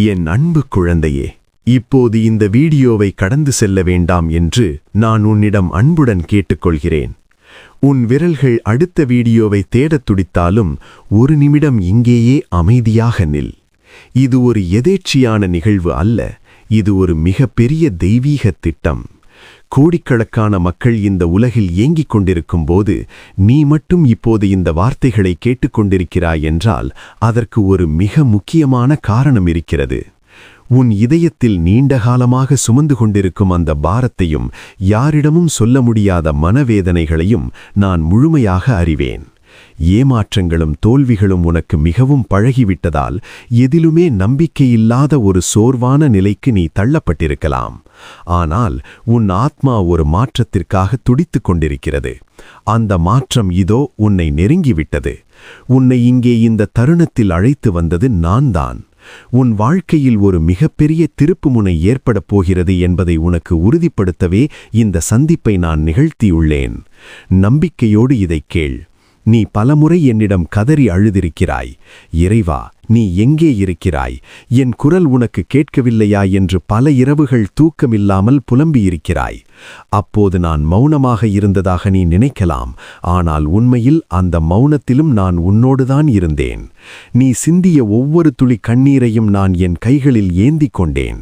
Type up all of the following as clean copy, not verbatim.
என் அன்பு குழந்தையே, இப்போது இந்த வீடியோவை கடந்து செல்ல வேண்டாம் என்று நான் உன்னிடம் அன்புடன் கேட்டுக்கொள்கிறேன். உன் விரல்கள் அடுத்த வீடியோவை தேடத் துடித்தாலும் ஒரு நிமிடம் இங்கேயே அமைதியாக நில். இது ஒரு எதேச்சியான நிகழ்வு அல்ல, இது ஒரு மிகப்பெரிய தெய்வீக திட்டம். கோடிக்கணக்கான மக்கள் இந்த உலகில் ஏங்கிக் கொண்டிருக்கும் போது நீ மட்டும் இப்போது இந்த வார்த்தைகளை கேட்டுக்கொண்டிருக்கிறாய் என்றால் அதற்கு ஒரு மிக முக்கியமான காரணம் இருக்கிறது. உன் இதயத்தில் நீண்டகாலமாக சுமந்து கொண்டிருக்கும் அந்த பாரத்தையும் யாரிடமும் சொல்ல முடியாத மனவேதனைகளையும் நான் முழுமையாக அறிவேன். ஏமாற்றங்களும் தோல்விகளும் உனக்கு மிகவும் பழகிவிட்டதால் எதிலுமே நம்பிக்கையில்லாத ஒரு சோர்வான நிலைக்கு நீ தள்ளப்பட்டிருக்கலாம். ஆனால் உன் ஆத்மா ஒரு மாற்றத்திற்காக துடித்துக் கொண்டிருக்கிறது. அந்த மாற்றம் இதோ உன்னை நெருங்கிவிட்டது. உன்னை இங்கே இந்த தருணத்தில் அழைத்து வந்தது நான்தான். உன் வாழ்க்கையில் ஒரு மிகப்பெரிய திருப்புமுனை ஏற்படப் போகிறது என்பதை உனக்கு உறுதிப்படுத்தவே இந்த சந்திப்பை நான் நிகழ்த்தியுள்ளேன். நம்பிக்கையோடு இதைக் கேள். நீ பலமுறை என்னிடம் கதறி அழுதிருக்கிறாய். இறைவா, நீ எங்கே இருக்கிறாய்? என் குரல் உனக்கு கேட்கவில்லையா என்று பல இரவுகள் தூக்கமில்லாமல் புலம்பியிருக்கிறாய். அப்போது நான் மௌனமாக இருந்ததாக நீ நினைக்கலாம். ஆனால் உண்மையில் அந்த மௌனத்திலும் நான் உன்னோடுதான் இருந்தேன். நீ சிந்திய ஒவ்வொரு துளி கண்ணீரையும் நான் என் கைகளில் ஏந்திக் கொண்டேன்.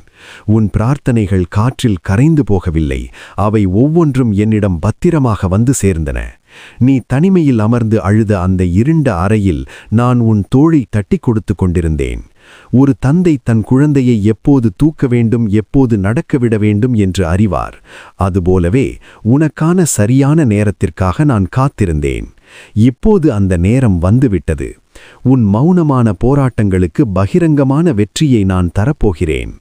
உன் பிரார்த்தனைகள் காற்றில் கரைந்து போகவில்லை. அவை ஒவ்வொன்றும் என்னிடம் பத்திரமாக வந்து சேர்ந்தன. நீ தனிமையில் அமர்ந்து அழுத அந்த இருண்ட அறையில் நான் உன் தோளை தட்டி கொடுத்து கொண்டிருந்தேன். ஒரு தந்தை தன் குழந்தையை எப்போது தூக்க வேண்டும், எப்போது நடக்கவிட வேண்டும் என்று அறிவார். அதுபோலவே உனக்கான சரியான நேரத்திற்காக நான் காத்திருந்தேன். இப்போது அந்த நேரம் வந்துவிட்டது. உன் மௌனமான போராட்டங்களுக்கு பகிரங்கமான வெற்றியை நான் தரப்போகிறேன்.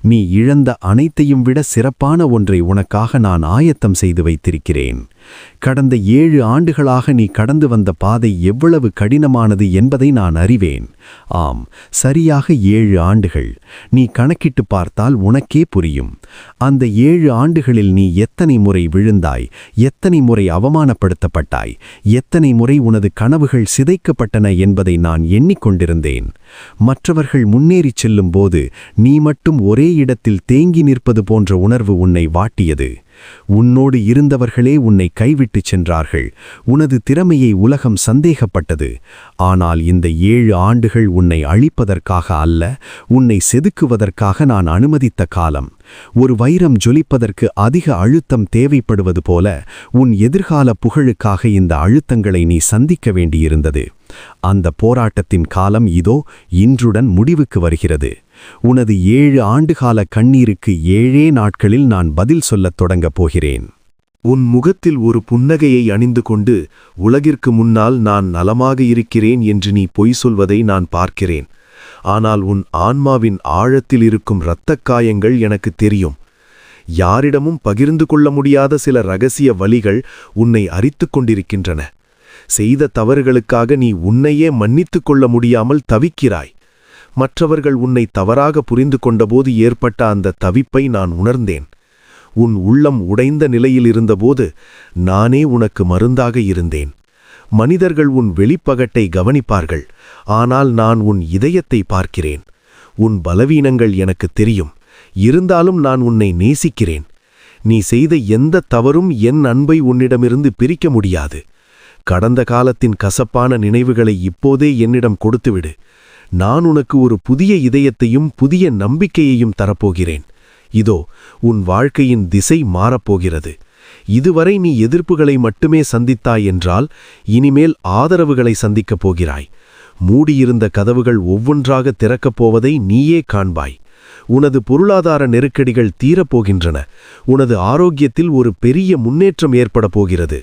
நீ இழந்த அனைத்தையும் விட சிறப்பான ஒன்றை உனக்காக நான் ஆயத்தம் செய்து வைத்திருக்கிறேன். கடந்த 7 ஆண்டுகளாக நீ கடந்து வந்த பாதை எவ்வளவு கடினமானது என்பதை நான் அறிவேன். ஆம், சரியாக 7 ஆண்டுகள். நீ கணக்கிட்டு பார்த்தால் உனக்கே புரியும். அந்த 7 ஆண்டுகளில் நீ எத்தனை முறை விழுந்தாய், எத்தனை முறை அவமானப்படுத்தப்பட்டாய், எத்தனை முறை உனது கனவுகள் சிதைக்கப்பட்டன என்பதை நான் எண்ணிக்கொண்டிருந்தேன். மற்றவர்கள் முன்னேறிச் செல்லும் போது நீ மட்டும் ஒரே இடத்தில் தேங்கி நிற்பது போன்ற உணர்வு உன்னை வாட்டியது. உன்னோடு இருந்தவர்களே உன்னை கைவிட்டுச் சென்றார்கள். உனது திறமையை உலகம் சந்தேகப்பட்டது. ஆனால் இந்த 7 ஆண்டுகள் உன்னை அழிப்பதற்காக அல்ல, உன்னை செதுக்குவதற்காக நான் அனுமதித்த காலம். ஒரு வைரம் ஜொலிப்பதற்கு அதிக அழுத்தம் தேவைப்படுவது போல உன் எதிர்கால புகழுக்காக இந்த அழுத்தங்களை நீ சந்திக்க வேண்டியிருந்தது. அந்த போராட்டத்தின் காலம் இதோ இன்றுடன் முடிவுக்கு வருகிறது. உனது 7 ஆண்டுகால கண்ணீருக்கு 7 நாட்களில் நான் பதில் சொல்லத் தொடங்கப் போகிறேன். உன் முகத்தில் ஒரு புன்னகையை அணிந்து கொண்டு உலகிற்கு முன்னால் நான் நலமாக இருக்கிறேன் என்று நீ பொய் சொல்வதை நான் பார்க்கிறேன். ஆனால் உன் ஆன்மாவின் ஆழத்தில் இருக்கும் இரத்தக் காயங்கள் எனக்கு தெரியும். யாரிடமும் பகிர்ந்து கொள்ள முடியாத சில இரகசிய வலிகள் உன்னை அரித்துக் கொண்டிருக்கின்றன. செய்த தவறுகளுக்காக நீ உன்னையே மன்னித்துக் கொள்ள முடியாமல் தவிக்கிறாய். மற்றவர்கள் உன்னை தவறாக புரிந்து கொண்டபோது ஏற்பட்ட அந்த தவிப்பை நான் உணர்ந்தேன். உன் உள்ளம் உடைந்த நிலையில் இருந்தபோது நானே உனக்கு மருந்தாக இருந்தேன். மனிதர்கள் உன் வெளிப்பகட்டை கவனிப்பார்கள், ஆனால் நான் உன் இதயத்தை பார்க்கிறேன். உன் பலவீனங்கள் எனக்கு தெரியும். இருந்தாலும் நான் உன்னை நேசிக்கிறேன். நீ செய்த எந்த தவறும் என் அன்பை உன்னிடமிருந்து பிரிக்க முடியாது. கடந்த காலத்தின் கசப்பான நினைவுகளை இப்போதே என்னிடம் கொடுத்துவிடு. நான் உனக்கு ஒரு புதிய இதயத்தையும் புதிய நம்பிக்கையையும் தரப்போகிறேன். இதோ உன் வாழ்க்கையின் திசை மாறப்போகிறது. இதுவரை நீ எதிர்ப்புகளை மட்டுமே சந்தித்தாய் என்றால் இனிமேல் ஆதரவுகளை சந்திக்கப் போகிறாய். மூடியிருந்த கதவுகள் ஒவ்வொன்றாக திறக்கப் போவதை நீயே காண்பாய். உனது பொருளாதார நெருக்கடிகள் தீரப்போகின்றன. உனது ஆரோக்கியத்தில் ஒரு பெரிய முன்னேற்றம் ஏற்பட போகிறது.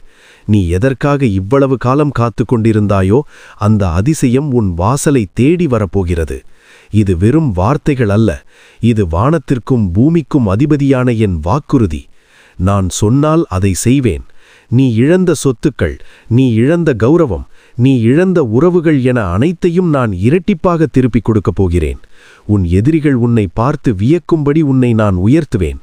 நீ எதற்காக இவ்வளவு காலம் காத்து கொண்டிருந்தாயோ அந்த அதிசயம் உன் வாசலை தேடி வரப்போகிறது. இது வெறும் வார்த்தைகள் அல்ல, இது வானத்திற்கும் பூமிக்கும் அதிபதியான என் வாக்குறுதி. நான் சொன்னால் அதை செய்வேன். நீ இழந்த சொத்துக்கள், நீ இழந்த கௌரவம், நீ இழந்த உறவுகள் என அனைத்தையும் நான் இரட்டிப்பாக திருப்பிக் கொடுக்கப் போகிறேன். உன் எதிரிகள் உன்னை பார்த்து வியக்கும்படி உன்னை நான் உயர்த்துவேன்.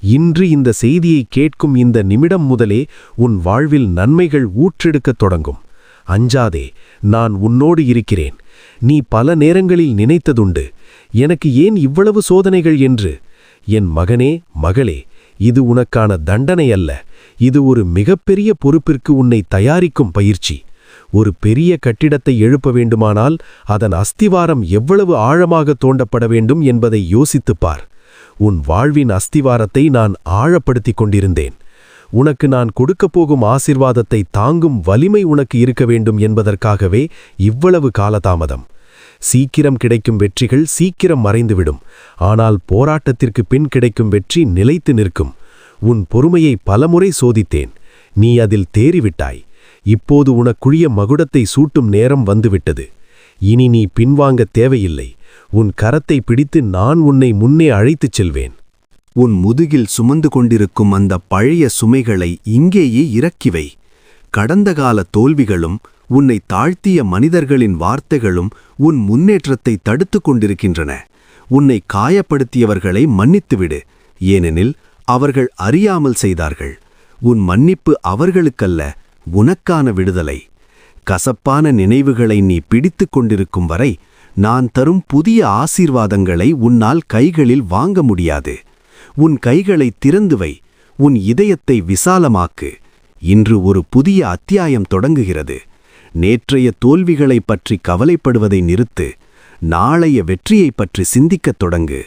இன்று இந்த செய்தியை கேட்கும் இந்த நிமிடம் முதலே உன் வாழ்வில் நன்மைகள் ஊற்றெடுக்கத் தொடங்கும். அஞ்சாதே, நான் உன்னோடு இருக்கிறேன். நீ பல நேரங்களில் நினைத்ததுண்டு, எனக்கு ஏன் இவ்வளவு சோதனைகள் என்று. என் மகனே, மகளே, இது உனக்கான தண்டனை அல்ல. இது ஒரு மிகப்பெரிய பொறுப்பிற்கு உன்னை தயாரிக்கும் பயிற்சி. ஒரு பெரிய கட்டிடத்தை எழுப்ப வேண்டுமானால் அதன் அஸ்திவாரம் எவ்வளவு ஆழமாக தோண்டப்பட வேண்டும் என்பதை யோசித்துப் பார். உன் வாழ்வின் அஸ்திவாரத்தை நான் ஆழப்படுத்திக் கொண்டிருந்தேன். உனக்கு நான் கொடுக்கப் போகும் ஆசீர்வாதத்தை தாங்கும் வலிமை உனக்கு இருக்க வேண்டும் என்பதற்காகவே இவ்வளவு காலதாமதம். சீக்கிரம் கிடைக்கும் வெற்றிகள் சீக்கிரம் மறைந்துவிடும். ஆனால் போராட்டத்திற்கு பின் கிடைக்கும் வெற்றி நிலைத்து நிற்கும். உன் பொறுமையை பலமுறை சோதித்தேன். நீ அதில் தேறிவிட்டாய். இப்போது உனக்குரிய மகுடத்தை சூட்டும் நேரம் வந்துவிட்டது. இனி நீ பின்வாங்க தேவையில்லை. உன் கரத்தை பிடித்து நான் உன்னை முன்னே அழைத்துச் செல்வேன். உன் முதுகில் சுமந்து கொண்டிருக்கும் அந்த பழைய சுமைகளை இங்கேயே இறக்கிவை. கடந்த கால தோல்விகளும் உன்னை தாழ்த்திய மனிதர்களின் வார்த்தைகளும் உன் முன்னேற்றத்தை தடுத்து கொண்டிருக்கின்றன. உன்னை காயப்படுத்தியவர்களை மன்னித்துவிடு, ஏனெனில் அவர்கள் அறியாமல் செய்தார்கள். உன் மன்னிப்பு அவர்களுக்கல்ல, உனக்கான விடுதலை. கசப்பான நினைவுகளை நீ பிடித்து கொண்டிருக்கும் வரை நான் தரும் புதிய ஆசீர்வாதங்களை உன்னால் கைகளில் வாங்க முடியாது. உன் கைகளை திறந்து வை, உன் இதயத்தை விசாலமாக்கு. இன்று ஒரு புதிய அத்தியாயம் தொடங்குகிறது. நேற்றைய தோல்விகளைப் பற்றி கவலைப்படுவதை நிறுத்து. நாளைய வெற்றியைப் பற்றி சிந்திக்கத் தொடங்கு.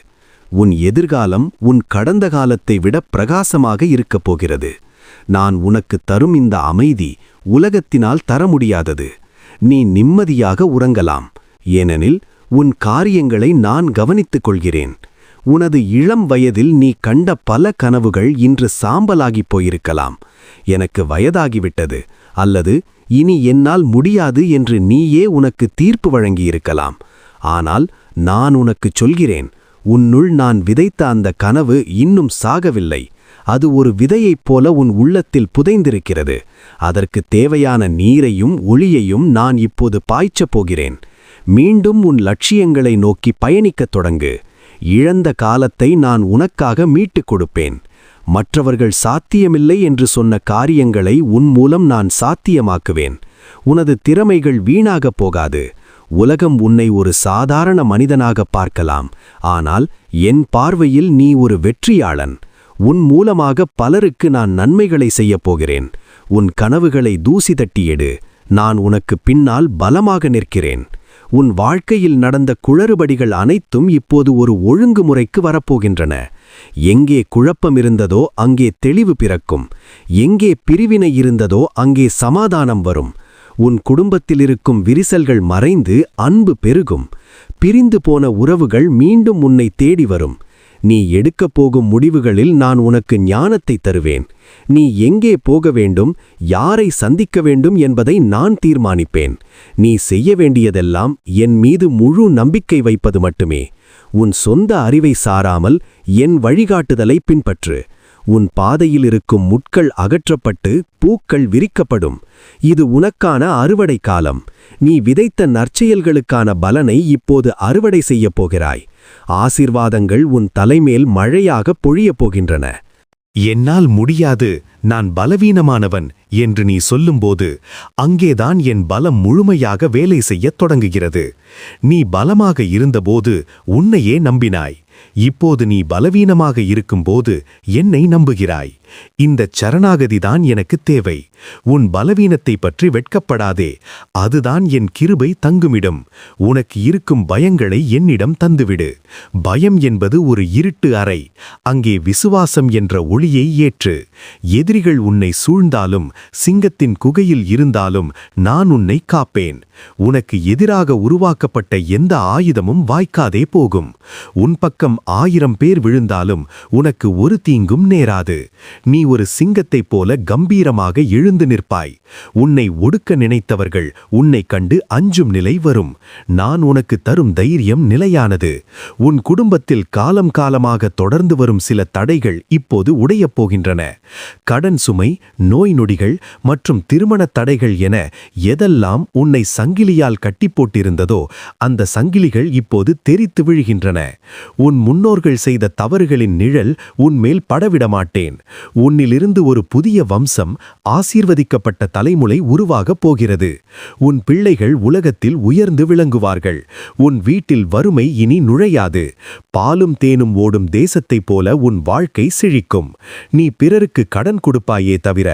உன் எதிர்காலம் உன் கடந்த காலத்தை விட பிரகாசமாக இருக்கப் போகிறது. நான் உனக்கு தரும் இந்த அமைதி உலகத்தினால் தர முடியாதது. நீ நிம்மதியாக உறங்கலாம், ஏனெனில் உன் காரியங்களை நான் கவனித்துக் கொள்கிறேன். உனது இளம் வயதில் நீ கண்ட பல கனவுகள் இன்று சாம்பலாகிப் போயிருக்கலாம். எனக்கு வயதாகிவிட்டது அல்லது இனி என்னால் முடியாது என்று நீயே உனக்கு தீர்ப்பு வழங்கியிருக்கலாம். ஆனால் நான் உனக்குச் சொல்கிறேன், உன்னுள் நான் விதைத்த அந்த கனவு இன்னும் சாகவில்லை. அது ஒரு விதையைப் போல உன் உள்ளத்தில் புதைந்திருக்கிறது. அதற்கு தேவையான நீரையும் ஒளியையும் நான் இப்போது பாய்ச்சப் போகிறேன். மீண்டும் உன் லட்சியங்களை நோக்கி பயணிக்கத் தொடங்கு. இழந்த காலத்தை நான் உனக்காக மீட்டுக் கொடுப்பேன். மற்றவர்கள் சாத்தியமில்லை என்று சொன்ன காரியங்களை உன் மூலம் நான் சாத்தியமாக்குவேன். உனது திறமைகள் வீணாகப் போகாது. உலகம் உன்னை ஒரு சாதாரண மனிதனாக பார்க்கலாம், ஆனால் என் பார்வையில் நீ ஒரு வெற்றியாளன். உன் மூலமாக பலருக்கு நான் நன்மைகளை செய்யப் போகிறேன். உன் கனவுகளை தூசி தட்டி எடு. நான் உனக்கு பின்னால் பலமாக நிற்கிறேன். உன் வாழ்க்கையில் நடந்த குளறுபடிகள் அனைத்தும் இப்போது ஒரு ஒழுங்குமுறைக்கு வரப்போகின்றன. எங்கே குழப்பம் இருந்ததோ அங்கே தெளிவு பிறக்கும். எங்கே பிரிவினை இருந்ததோ அங்கே சமாதானம் வரும். உன் குடும்பத்தில் இருக்கும் விரிசல்கள் மறைந்து அன்பு பெருகும். பிரிந்து போன உறவுகள் மீண்டும் உன்னை தேடி வரும். நீ எடுக்கப் போகும் முடிவுகளில் நான் உனக்கு ஞானத்தை தருவேன். நீ எங்கே போக வேண்டும், யாரை சந்திக்க வேண்டும் என்பதை நான் தீர்மானிப்பேன். நீ செய்ய வேண்டியதெல்லாம் என் மீது முழு நம்பிக்கை வைப்பது மட்டுமே. உன் சொந்த அறிவை சாராமல் என் வழிகாட்டுதலை பின்பற்று. உன் பாதையில் இருக்கும் முட்கள் அகற்றப்பட்டு பூக்கள் விரிக்கப்படும். இது உனக்கான அறுவடை காலம். நீ விதைத்த நற்செயல்களுக்கான பலனை இப்போது அறுவடை செய்யப் போகிறாய். ஆசீர்வாதங்கள் உன் தலைமேல் மழையாக பொழியப் போகின்றன. என்னால் முடியாது, நான் பலவீனமானவன் என்று நீ சொல்லும்போது அங்கேதான் என் பலம் முழுமையாக வேலை செய்யத் தொடங்குகிறது. நீ பலமாக இருந்தபோது உன்னையே நம்பினாய். இப்போது நீ பலவீனமாக இருக்கும்போது என்னை நம்புகிறாய். இந்த சரணாகதிதான் எனக்கு தேவை. உன் பலவீனத்தை பற்றி வெட்கப்படாதே. அதுதான் என் கிருபை தங்குமிடம். உனக்கு இருக்கும் பயங்களை என்னிடம் தந்துவிடு. பயம் என்பது ஒரு இருட்டு அறை. அங்கே விசுவாசம் என்ற ஒளியை ஏற்று. எதிரிகள் உன்னை சூழ்ந்தாலும் சிங்கத்தின் குகையில் இருந்தாலும் நான் உன்னை காப்பேன். உனக்கு எதிராக உருவாக்கப்பட்ட எந்த ஆயுதமும் வாய்க்காதே போகும். உன் பக்கம் 1000 பேர் விழுந்தாலும் உனக்கு ஒரு தீங்கும் நேராது. நீ ஒரு சிங்கத்தைப் போல கம்பீரமாக எழுந்து நிற்பாய். உன்னை ஒடுக்க நினைத்தவர்கள் உன்னை கண்டு அஞ்சும் நிலை வரும். நான் உனக்கு தரும் தைரியம் நிலையானது. உன் குடும்பத்தில் காலம் காலமாக தொடர்ந்து வரும் சில தடைகள் இப்போது உடையப் போகின்றன. கடன் சுமை, நோய் நொடிகள் மற்றும் திருமண தடைகள் என எதெல்லாம் உன்னை சங்கிலியால் கட்டிப்போட்டிருந்ததோ அந்த சங்கிலிகள் இப்போது தெரித்து விழுகின்றன. உன் முன்னோர்கள் செய்த தவறுகளின் நிழல் உன்மேல் படவிடமாட்டேன். உன்னிலிருந்து ஒரு புதிய வம்சம், ஆசீர்வதிக்கப்பட்ட தலைமுறை உருவாகப் போகிறது. உன் பிள்ளைகள் உலகத்தில் உயர்ந்து விளங்குவார்கள். உன் வீட்டில் வறுமை இனி நுழையாது. பாலும் தேனும் ஓடும் தேசத்தைப் போல உன் வாழ்க்கை செழிக்கும். நீ பிறருக்கு கடன் கொடுப்பாயே தவிர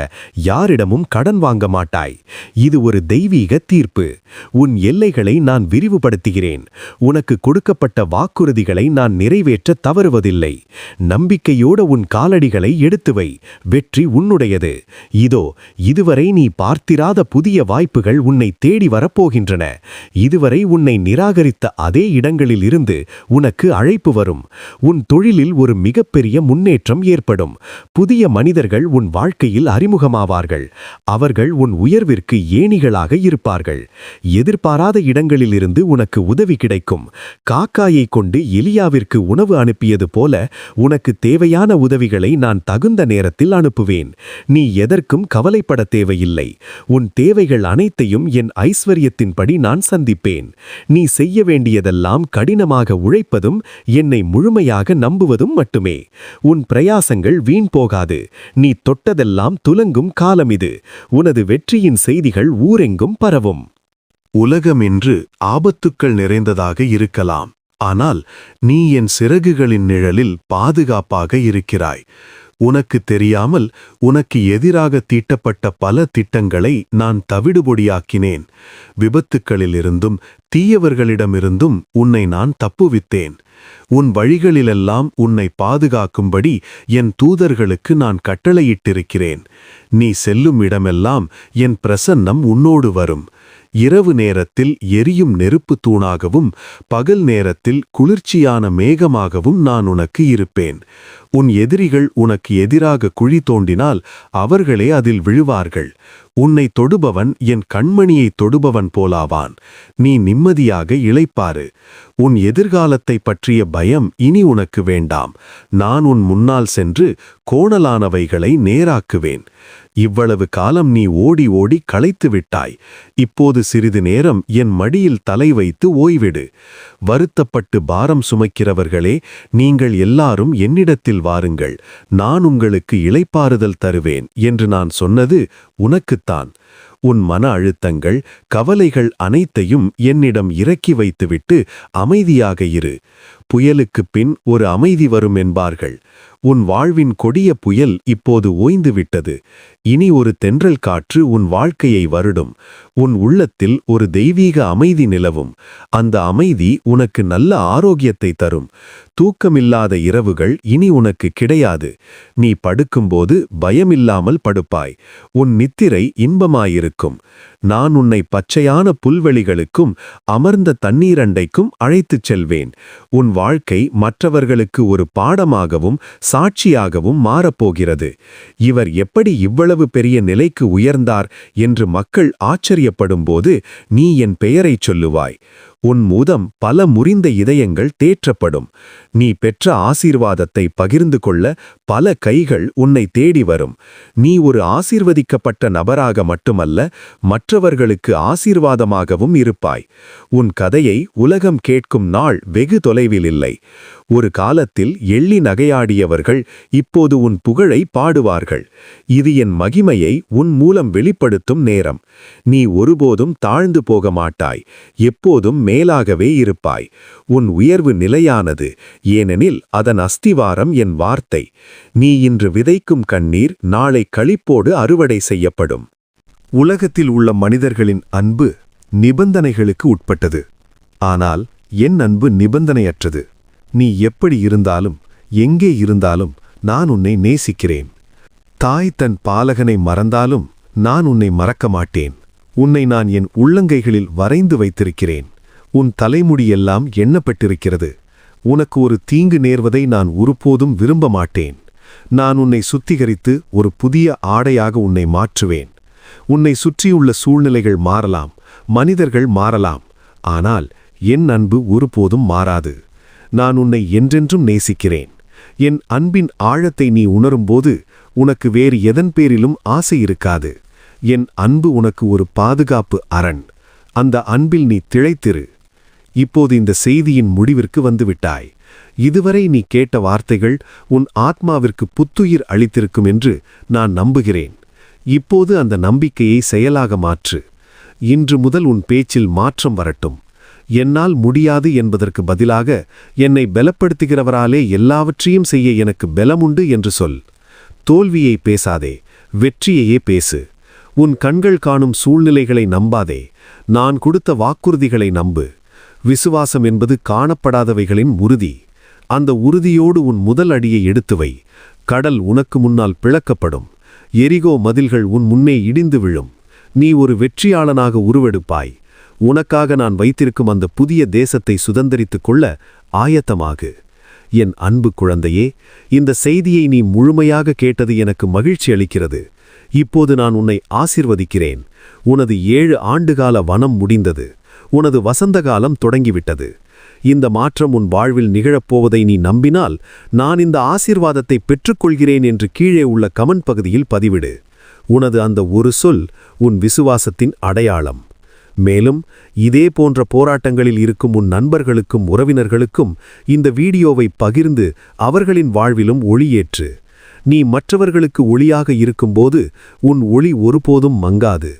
யாரிடமும் கடன் வாங்க மாட்டாய். இது ஒரு தெய்வீக தீர்ப்பு. உன் எல்லைகளை நான் விரிவுபடுத்துகிறேன். உனக்கு கொடுக்கப்பட்ட வாக்குறுதிகளை நான் நிறைவேற்ற தவறுவதில்லை. நம்பிக்கையோடு உன் காலடிகளை எடுத்து வை. வெற்றி உன்னுடையது. இதோ இதுவரை நீ பார்த்திராத புதிய வாய்ப்புகள் உன்னை தேடி வரப்போகின்றன. இதுவரை உன்னை நிராகரித்த அதே இடங்களில் இருந்து உனக்கு அழைப்பு வரும். உன் தொழிலில் ஒரு மிகப்பெரிய முன்னேற்றம் ஏற்படும். புதிய மனிதர்கள் உன் வாழ்க்கையில் அறிமுகமாவார்கள். அவர்கள் உன் உயர்விற்கு ஏணிகளாக இருப்பார்கள். எதிர்பாராத இடங்களிலிருந்து உனக்கு உதவி கிடைக்கும். காக்காயை கொண்டு எலியாவிற்கு உணவு அனுப்பியது போல உனக்கு தேவையான உதவிகளை நான் தகுந்த நேரத்தில் அனுப்புவேன். நீ எதற்கும் கவலைப்பட தேவையில்லை. உன் தேவைகள் அனைத்தையும் என் ஐஸ்வரியத்தின்படி நான் சந்திப்பேன். நீ செய்ய வேண்டியதெல்லாம் கடினமாக உழைப்பதும் என்னை முழுமையாக நம்புவதும் மட்டுமே. உன் பிரயாசங்கள் வீண் போகாது. நீ தொட்டதெல்லாம் துலங்கும் காலம் இது. உனது வெற்றியின் செய்திகள் ஊரெங்கும் பரவும். உலகம் இன்று ஆபத்துக்கள் நிறைந்ததாக இருக்கலாம். ஆனால் நீ என் சிறகுகளின் நிழலில் பாதுகாப்பாக இருக்கிறாய். உனக்கு தெரியாமல் உனக்கு எதிராக தீட்டப்பட்ட பல திட்டங்களை நான் தவிடுபொடியாக்கினேன். விபத்துக்களிலிருந்தும் தீயவர்களிடமிருந்தும் உன்னை நான் தப்புவித்தேன். உன் வழிகளிலெல்லாம் உன்னை பாதுகாக்கும்படி என் தூதர்களுக்கு நான் கட்டளையிட்டிருக்கிறேன். நீ செல்லும் இடமெல்லாம் என் பிரசன்னம் உன்னோடு வரும். இரவு நேரத்தில் எரியும் நெருப்பு தூணாகவும் பகல் நேரத்தில் குளிர்ச்சியான மேகமாகவும் நான் உனக்கு இருப்பேன். உன் எதிரிகள் உனக்கு எதிராக குழி தோண்டினால் அவர்களே அதில் விழுவார்கள். உன்னை தொடுபவன் என் கண்மணியை தொடுபவன் போலாவான். நீ நிம்மதியாக இளைப்பாரு. உன் எதிர்காலத்தை பற்றிய பயம் இனி உனக்கு வேண்டாம். நான் உன் முன்னால் சென்று கோணலானவைகளை நேராக்குவேன். இவ்வளவு காலம் நீ ஓடி ஓடி களைத்து விட்டாய். இப்போது சிறிது நேரம் என் மடியில் தலை வைத்து ஓய்விடு. வருத்தப்பட்டு பாரம் சுமைக்கிறவர்களே, நீங்கள் எல்லாரும் என்னிடத்தில் வாருங்கள், நான் உங்களுக்கு இளைப்பாறுதல் தருவேன் என்று நான் சொன்னது உனக்குத்தான். உன் மன அழுத்தங்கள், கவலைகள் அனைத்தையும் என்னிடம் இறக்கி வைத்துவிட்டு அமைதியாக இரு. புயலுக்குப் பின் ஒரு அமைதி வரும் என்பார்கள். உன் வாழ்வின் கொடிய புயல் இப்போது ஓய்ந்துவிட்டது. இனி ஒரு தென்றல் காற்று உன் வாழ்க்கையை வருடும். உன் உள்ளத்தில் ஒரு தெய்வீக அமைதி நிலவும். அந்த அமைதி உனக்கு நல்ல ஆரோக்கியத்தை தரும். தூக்கமில்லாத இரவுகள் இனி உனக்கு கிடையாது. நீ படுக்கும்போது பயமில்லாமல் படுப்பாய். உன் நித்திரை இன்பமாயிருக்கும். நான் உன்னை பச்சையான புல்வெளிகளுக்கும் அமர்ந்த தண்ணீரண்டைக்கும் அழைத்துச் செல்வேன். உன் வாழ்க்கை மற்றவர்களுக்கு ஒரு பாடமாகவும் சாட்சியாகவும் மாறப்போகிறது. இவர் எப்படி இவ்வளவு பெரிய நிலைக்கு உயர்ந்தார் என்று மக்கள் ஆச்சரியப்படும்போது நீ என் பெயரைச் சொல்லுவாய். உன் மூலம் பல முறிந்த இதயங்கள் தேற்றப்படும். நீ பெற்ற ஆசீர்வாதத்தை பகிர்ந்து கொள்ள பல கைகள் உன்னை தேடி வரும். நீ ஒரு ஆசீர்வதிக்கப்பட்ட நபராக மட்டுமல்ல, மற்றவர்களுக்கு ஆசீர்வாதமாகவும் இருப்பாய். உன் கதையை உலகம் கேட்கும் நாள் வெகு தொலைவில் இல்லை. ஒரு காலத்தில் எள்ளி நகையாடியவர்கள் இப்போது உன் புகழை பாடுவார்கள். இது என் மகிமையை உன் மூலம் வெளிப்படுத்தும் நேரம். நீ ஒருபோதும் தாழ்ந்து போக மாட்டாய். எப்போதும் மேலாகவே இருப்பாய். உன் உயர்வு நிலையானது, ஏனெனில் அதன் அஸ்திவாரம் என் வார்த்தை. நீ இன்று விதைக்கும் கண்ணீர் நாளை களிப்போடு அறுவடை செய்யப்படும். உலகத்தில் உள்ள மனிதர்களின் அன்பு நிபந்தனைகளுக்கு உட்பட்டது. ஆனால் என் அன்பு நிபந்தனையற்றது. நீ எப்படி இருந்தாலும் எங்கே இருந்தாலும் நான் உன்னை நேசிக்கிறேன். தாய் தன் பாலகனை மறந்தாலும் நான் உன்னை மறக்க மாட்டேன். உன்னை நான் என் உள்ளங்கைகளில் வரைந்து வைத்திருக்கிறேன். உன் தலைமுடியெல்லாம் எண்ணப்பட்டிருக்கிறது. உனக்கு ஒரு தீங்கு நேர்வதை நான் ஒருபோதும் விரும்ப மாட்டேன். நான் உன்னை சுத்திகரித்து ஒரு புதிய ஆடையாக உன்னை மாற்றுவேன். உன்னை சுற்றியுள்ள சூழ்நிலைகள் மாறலாம், மனிதர்கள் மாறலாம், ஆனால் என் அன்பு ஒருபோதும் மாறாது. நான் உன்னை என்றென்றும் நேசிக்கிறேன். என் அன்பின் ஆழத்தை நீ உணரும்போது உனக்கு வேறு எதன் பேரிலும் ஆசை இருக்காது. என் அன்பு உனக்கு ஒரு பாதுகாப்பு அரண். அந்த அன்பில் நீ திளைத்திரு. இப்போது இந்த செய்தியின் முடிவிற்கு வந்துவிட்டாய். இதுவரை நீ கேட்ட வார்த்தைகள் உன் ஆத்மாவிற்கு புத்துயிர் அளித்திருக்கும் என்று நான் நம்புகிறேன். இப்போது அந்த நம்பிக்கையை செயலாக மாற்று. இன்று முதல் உன் பேச்சில் மாற்றம் வரட்டும். என்னால் முடியாது என்பதற்கு பதிலாக என்னை பலப்படுத்துகிறவராலே எல்லாவற்றையும் செய்ய எனக்கு பலமுண்டு என்று சொல். தோல்வியை பேசாதே, வெற்றியையே பேசு. உன் கண்கள் காணும் சூழ்நிலைகளை நம்பாதே, நான் கொடுத்த வாக்குறுதிகளை நம்பு. விசுவாசம் என்பது காணப்படாதவைகளின் உறுதி. அந்த உறுதியோடு உன் முதல் அடியை எடுத்து வை. கடல் உனக்கு முன்னால் பிளக்கப்படும். எரிகோ மதில்கள் உன் முன்னே இடிந்து விழும். நீ ஒரு வெற்றியாளனாக உருவெடுப்பாய். உனக்காக நான் வைத்திருக்கும் அந்த புதிய தேசத்தை சுதந்தரித்துக் கொள்ள ஆயத்தமாகு. என் அன்பு குழந்தையே, இந்த செய்தியை நீ முழுமையாக கேட்டது எனக்கு மகிழ்ச்சி அளிக்கிறது. இப்போது நான் உன்னை ஆசீர்வதிக்கிறேன். உனது 7 ஆண்டுகால வனம் முடிந்தது. உனது வசந்தகாலம் தொடங்கிவிட்டது. இந்த மாற்றம் உன் வாழ்வில் நிகழப்போவதை நீ நம்பினால், நான் இந்த ஆசீர்வாதத்தை பெற்றுக்கொள்கிறேன் என்று கீழே உள்ள கமெண்ட் பகுதியில் பதிவிடு. உனது அந்த ஒரு சொல் உன் விசுவாசத்தின் அடையாளம். மேலும் இதே போன்ற போராட்டங்களில் இருக்கும் உன் நண்பர்களுக்கும் உறவினர்களுக்கும் இந்த வீடியோவை பகிர்ந்து அவர்களின் வாழ்விலும் ஒளியேற்று. நீ மற்றவர்களுக்கு ஒளியாக இருக்கும்போது உன் ஒளி ஒருபோதும் மங்காது.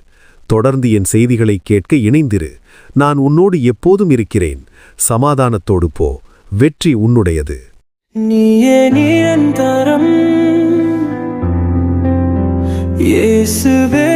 தொடர்ந்து என் செய்திகளை கேட்க இணைந்திரு. நான் உன்னோடு எப்போதும் இருக்கிறேன். சமாதானத்தோடு போ. வெற்றி உன்னுடையது. நீயே நிரந்தரம் இயேசுவே.